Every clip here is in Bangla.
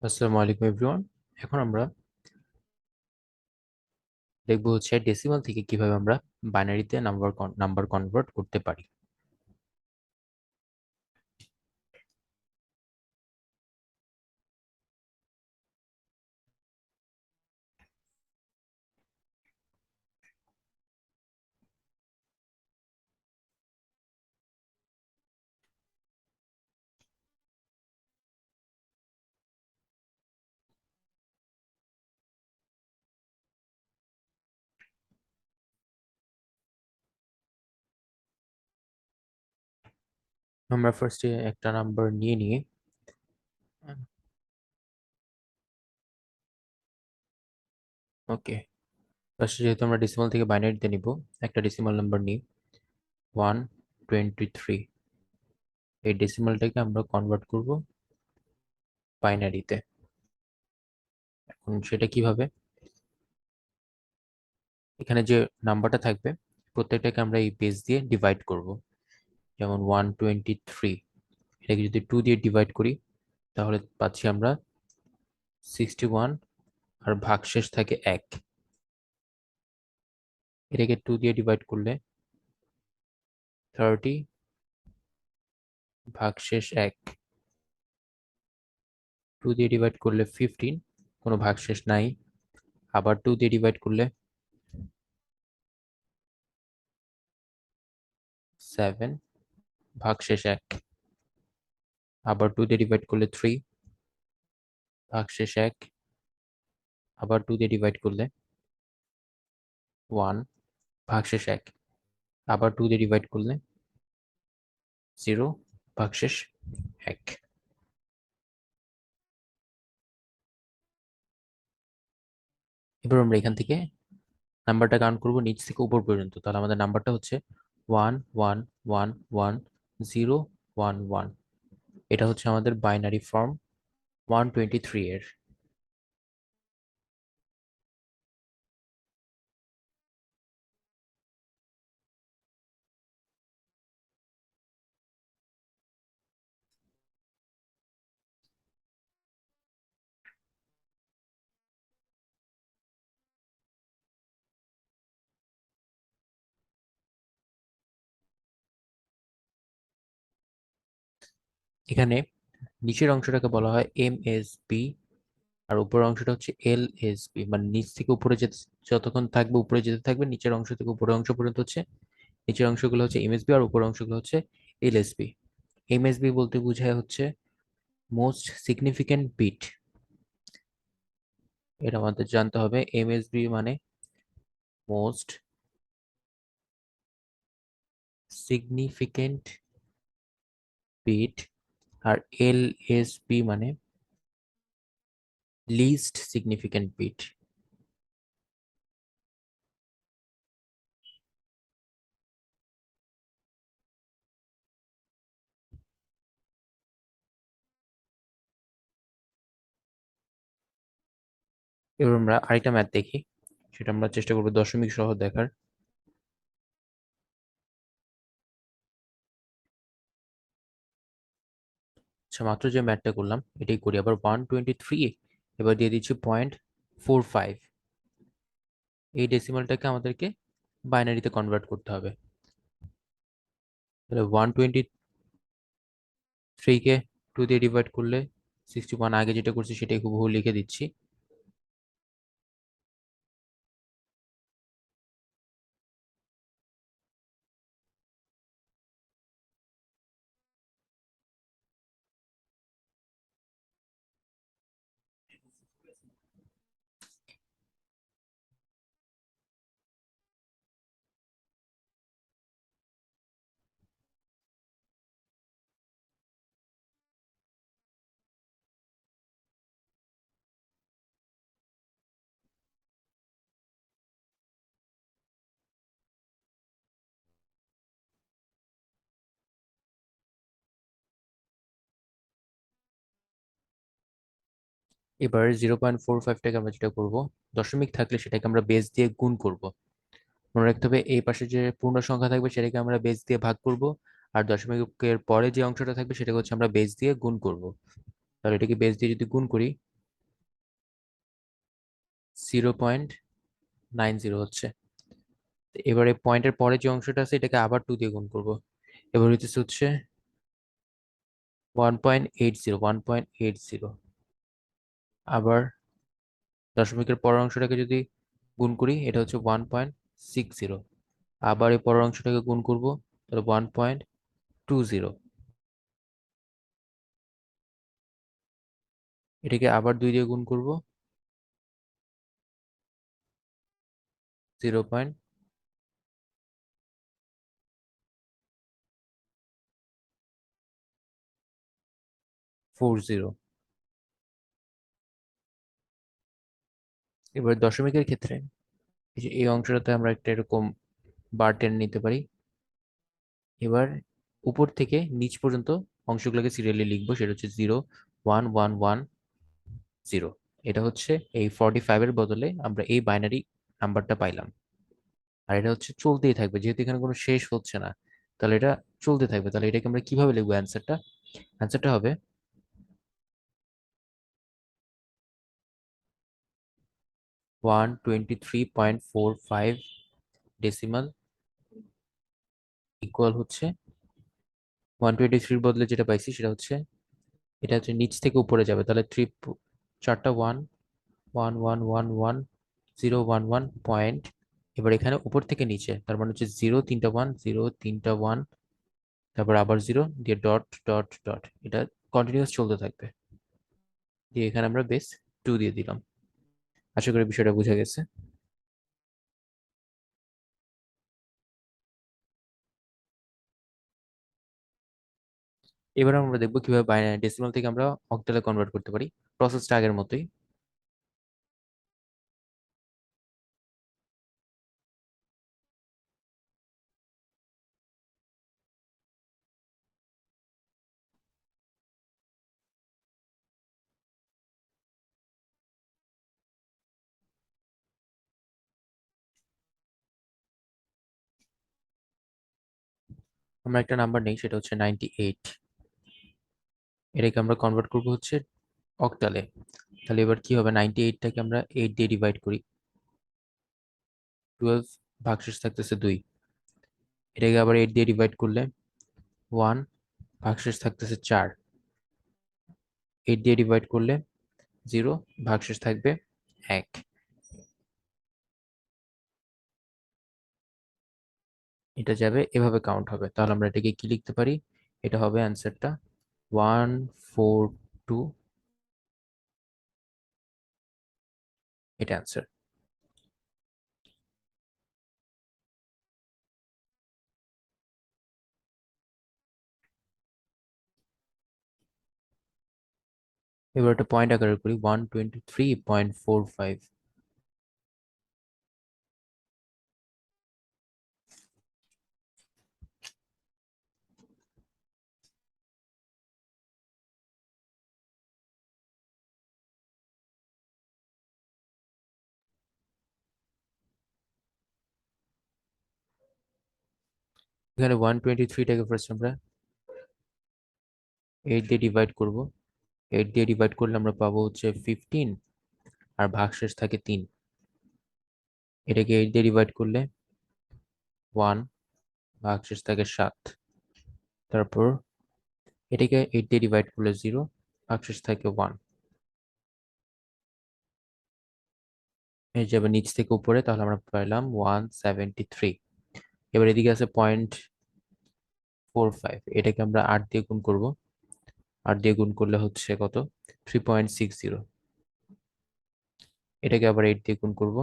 আসসালামু আলাইকুম এভরিওয়ান। এখন আমরা দেখবো হচ্ছে ডেসিমাল থেকে কিভাবে আমরা বাইনারিতে নাম্বার কনভার্ট করতে পারি। আমরা ফার্স্টে একটা নাম্বার নিয়ে ওকে, ফার্স্টে যেহেতু আমরা ডেসিমাল থেকে বাইনারিতে নিব, একটা ডেসিমাল নাম্বার নিই 123। এই ডেসিমালটাকে আমরা কনভার্ট করব বাইনারিতে। এখন সেটা কিভাবে, এখানে যে নাম্বারটা থাকবে প্রত্যেকটাকে আমরা এই বেস দিয়ে ডিভাইড করব। যেমন 123, এটাকে যদি 2 দিয়ে ডিভাইড করি তাহলে পাচ্ছি আমরা 61, আর ভাগশেষ থাকে 1। এটাকে 2 দিয়ে ডিভাইড করলে 30, ভাগশেষ 1। 2 দিয়ে ডিভাইড করলে 15, কোনো ভাগশেষ নাই। আবার 2 দিয়ে ডিভাইড করলে 7, ভাগশেষ 1। আবার 2 দিয়ে ডিভাইড করলে 3, ভাগশেষ 1। আবার 2 দিয়ে ডিভাইড করলে 1, ভাগশেষ 1। আবার 2 দিয়ে ডিভাইড করলে 0, ভাগশেষ 1। এবার আমরা এখান থেকে নাম্বারটা কাউন্ট করবো নিচ থেকে উপর পর্যন্ত। তাহলে আমাদের নাম্বারটা হচ্ছে 11111011। এটা হচ্ছে আমাদের বাইনারি ফর্ম 123 এর। এখানে নিচের অংশটাকে বলা হয় এমএসবি, আর উপরের অংশটা হচ্ছে এলএসবি। মানে নিচ থেকে উপরে যেতে যতক্ষণ থাকবে উপরে যেতে থাকবে, নিচের অংশ থেকে উপরের অংশ পর্যন্ত হচ্ছে, নিচের অংশগুলো হচ্ছে এমএসবি আর উপরের অংশগুলো হচ্ছে এলএসবি। এমএসবি বলতে বোঝায় হচ্ছে মোস্ট সিগনিফিকেন্ট বিট। এটা আমাদের জানতে হবে, এমএসবি মানে মোস্ট সিগনিফিকেন্ট বিট, আর এলএসবি মানে লিস্ট সিগনিফিকেন্ট বিট। এবার আমরা আরেকটা ম্যাথ দেখি, সেটা আমরা চেষ্টা করবো দশমিক সহ দেখার। আচ্ছা, মাত্র যে ম্যাথটা করলাম এটাই করি আবার। 123, এবার দিয়ে দিচ্ছি 0.45। এই ডেসিমালটাকে আমাদেরকে বাইনারিতে কনভার্ট করতে হবে। তাহলে 123 কে 2 দিয়ে ডিভাইড করলে 61, আগে যেটা করছি সেটাই হুবহু লিখে দিচ্ছি। এবার 0.45টাকে আমরা যেটা করব, দশমিক থাকলে সেটাকে আমরা বেস দিয়ে গুণ করব। মনে রাখতে হবে এই পাশে যে পূর্ণ সংখ্যা থাকবে সেটাকে আমরা বেস দিয়ে ভাগ করব, আর দশমিকের পরে যে অংশটা থাকবে সেটাকে হচ্ছে আমরা বেস দিয়ে গুণ করব। তাহলে এটাকে বেস দিয়ে যদি গুণ করি 0.90 হচ্ছে। এবারে পয়েন্টের পরে যে অংশটা আছে এটাকে আবার 2 দিয়ে গুণ করবো। এবার হচ্ছে 1.80। আবার দশমিকের পরের অংশটাকে যদি গুণ করি এটা হচ্ছে 1.60। আবার এই পরের অংশটাকে গুণ করব, তাহলে 1.20। এটাকে আবার 2 দিয়ে গুণ করব, 0.40। এবার দশমিকের ক্ষেত্রে এই যে এই অংশটাতে আমরা একটা এরকম বার টেনে নিতে পারি। এবার উপর থেকে নিচ পর্যন্ত অংশগুলোকে সিরিয়ালি লিখবো, সেটা হচ্ছে 0 1 1 1 0। এটা হচ্ছে এই 45 এর বদলে আমরা এই বাইনারি নাম্বারটা পাইলাম। আর এটা হচ্ছে চলতেই থাকবে, যেহেতু এখানে কোনো শেষ হচ্ছে না, তাহলে এটা চলতে থাকবে। তাহলে এটাকে আমরা কিভাবে লিখবো অ্যান্সারটা? অ্যান্সারটা হবে 123.45 ডেসিমাল ইকুয়াল হচ্ছে 123-র বদলে যেটা পাইছি সেটা হচ্ছে, এটা হচ্ছে নিচ থেকে উপরে যাবে, তাহলে চারটা ওয়ান, 1 1 1 1 0 1 1 পয়েন্ট। এবার এখানে উপর থেকে নিচে, তার মানে হচ্ছে 0 3টা 1, 0 3টা 1, তারপর আবার 0 দিয়ে ডট ডট ডট, এটা কন্টিনিউয়াস চলতে থাকবে। দিয়ে এখানে আমরা বেস 2 দিয়ে দিলাম। আশা করি বিষয়টা বোঝা গেছে। এবার আমরা দেখবো কিভাবে বাইনারি ডেসিমাল থেকে আমরা অক্টালে কনভার্ট করতে পারি। প্রসেসটা আগের মতোই। আমরা একটা নাম্বার নেই, সেটা হচ্ছে 98। এটাকে আমরা কনভার্ট করবো হচ্ছে অক্টালে। তাহলে এবার কি হবে, 98টাকে আমরা 8 দিয়ে ডিভাইড করি, 12 ভাগশেষ থাকতেছে 2। এটাকে আবার 8 দিয়ে ডিভাইড করলে 1, ভাগশেষ থাকতেছে 4। 8 দিয়ে ডিভাইড করলে 0, ভাগশেষ থাকবে 1। এটা যাবে, এভাবে কাউন্ট হবে। তাহলে আমরা এটাকে কি লিখতে পারি? এটা হবে অ্যান্সারটা 142। এটা অ্যান্সার। এবার একটা পয়েন্ট আকারে করি, 123.45। এখানে 123টাকে ফার্স্ট আমরা 8 দিয়ে ডিভাইড করব। 8 দিয়ে ডিভাইড করলে আমরা পাবো হচ্ছে 15, আর ভাগশেষ থাকে 3। এটাকে 8 দিয়ে ডিভাইড করলে 1, ভাগশেষ থাকে 7। তারপর এটাকে 8 দিয়ে ডিভাইড করলে 0, ভাগশেষ থাকে 1। এই যাবে নিচ থেকে উপরে, তাহলে আমরা পাইলাম 173। এবার এদিকে আছে 0.45, এটাকে আমরা 8 দিয়ে গুণ করব। 8 দিয়ে গুণ করলে হচ্ছে কত, 3.60। এটাকে আবার 8 দিয়ে গুণ করব,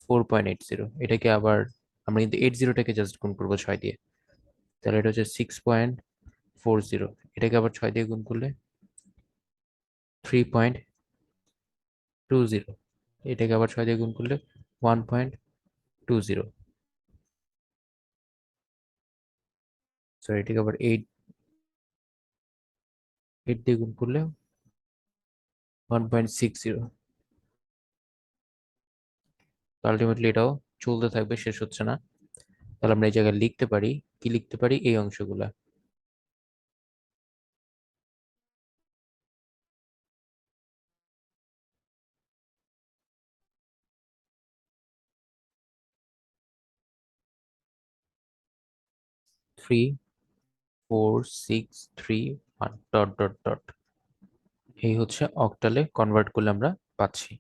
4.80। এটাকে আবার আমরা কিন্তু 80টাকে জাস্ট গুণ করবো 6 দিয়ে, তাহলে এটা হচ্ছে 6.40। এটাকে আবার 6 দিয়ে গুণ করলে 3.20। এটাকে আবার 6 দিয়ে গুণ করলে 1.20। সরি, এটাকে আবার 8 দিয়ে গুণ করলে 1.60। তো আলটিমেটলি এটাও চলতে থাকবে, শেষ হচ্ছে না। তাহলে আমরা এই জায়গায় লিখতে পারি, কি লিখতে পারি, এই অংশগুলা। 34631 ডট ডট ডট। এই হচ্ছে অক্টালে কনভার্ট করলে আমরা পাচ্ছি।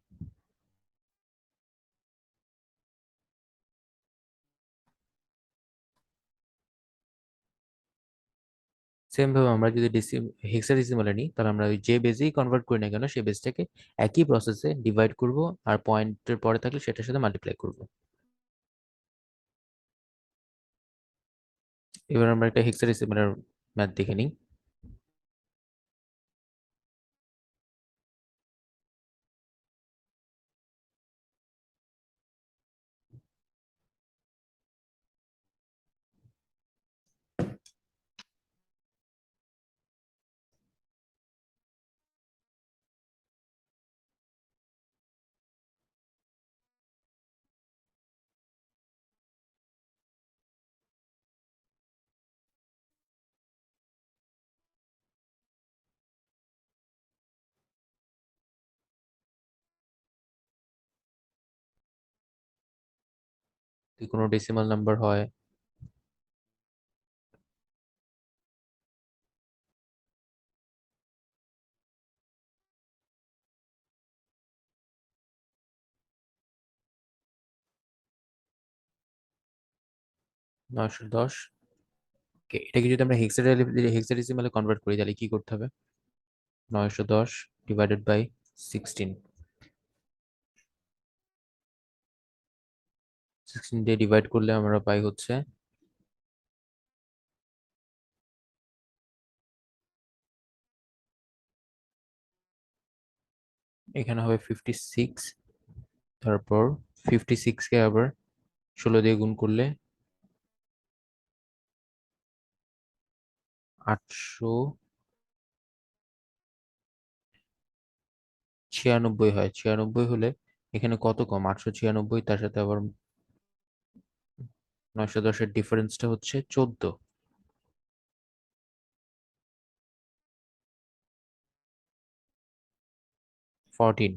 সেম ভাবে আমরা যদি হেক্সাডেসিমালে নিই, তাহলে আমরা ওই যে বেজেই কনভার্ট করি না কেন সেই বেজটাকে একই প্রসেসে ডিভাইড করব, আর পয়েন্টের পরে থাকলে সেটার সাথে মাল্টিপ্লাই করব। এবার আমরা একটা হেক্সাডেসিমালের ম্যাথ দেখে নিই। যদি কোনো ডেসিমাল নাম্বার হয়, 910। ওকে, এটাকে যদি আমরা হেক্সাডেসিমালে কনভার্ট করি তাহলে কি করতে হবে? 910 ডিভাইডেড বাই 16, 16 দিয়ে ডিভাইড করলে আমরা পাই হচ্ছে, এখানে হবে 56। তারপর 56কে আবার 16 দিয়ে গুণ করলে 896 হয়। 96 হলে এখানে কত কম? 896, তার সাথে আবার 910-এর ডিফারেন্সটা হচ্ছে 14, 14।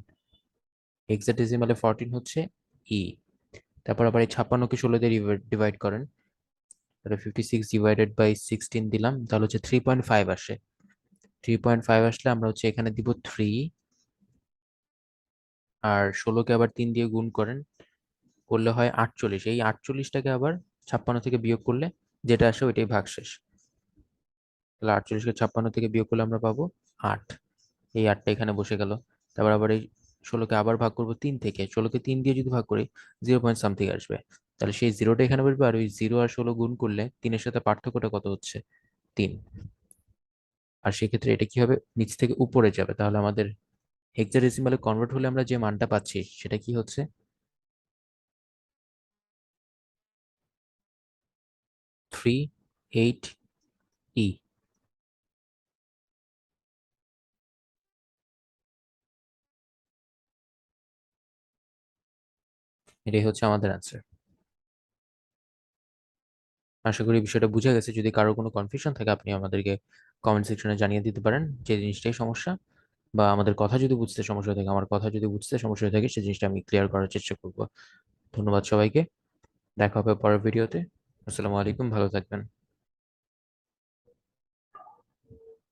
হেক্সাডেসিমালে 14 হচ্ছে ই। তারপর আবার এই 56কে 16 দিয়ে ডিভাইড করেন, তাহলে 56 ডিভাইডেড বাই 16 দিলাম, তাহলে হচ্ছে 3.5 আসে। 3.5 আসলে আমরা হচ্ছে এখানে দিব 3, আর 16কে আবার 3 দিয়ে গুণ করেন, করলে হয় 48। এই 48টাকে আবার 56 থেকে বিয়োগ করলে যেটা আসে ওইটাই ভাগশেষ। তাহলে 48কে 56 থেকে বিয়োগ করলে আমরা পাবো 8। এই 8টা এখানে বসে গেল। তারপর আবার এই 16কে আবার ভাগ করবো 3 থেকে, 16কে 3 দিয়ে যদি ভাগ করি 0 পয়েন্ট সামথিং আসবে। তাহলে সেই জিরোটা এখানে বসবে, আর ওই 0 আর 16 গুণ করলে 3-এর সাথে পার্থক্যটা কত হচ্ছে? 3। আর সেক্ষেত্রে এটা কি হবে? নিচ থেকে উপরে যাবে। তাহলে আমাদের হেক্সাডেসিমালে কনভার্ট হলে আমরা যে মানটা পাচ্ছি সেটা কি হচ্ছে? 38E। এটাই হচ্ছে আমাদের আনসার। আশা করি বিষয়টা বুঝা গেছে। যদি কারো কোনো কনফিউশন থাকে আপনি আমাদেরকে কমেন্ট সেকশনে জানিয়ে দিতে পারেন যে জিনিসটাই সমস্যা, বা আমাদের কথা যদি বুঝতে সমস্যা হয়ে থাকে, আমার কথা যদি বুঝতে সমস্যা হয়ে থাকে, সেই জিনিসটা আমি ক্লিয়ার করার চেষ্টা করব। ধন্যবাদ সবাইকে। দেখা হবে পরের ভিডিওতে। আসসালামু আলাইকুম, ভালো থাকবেন।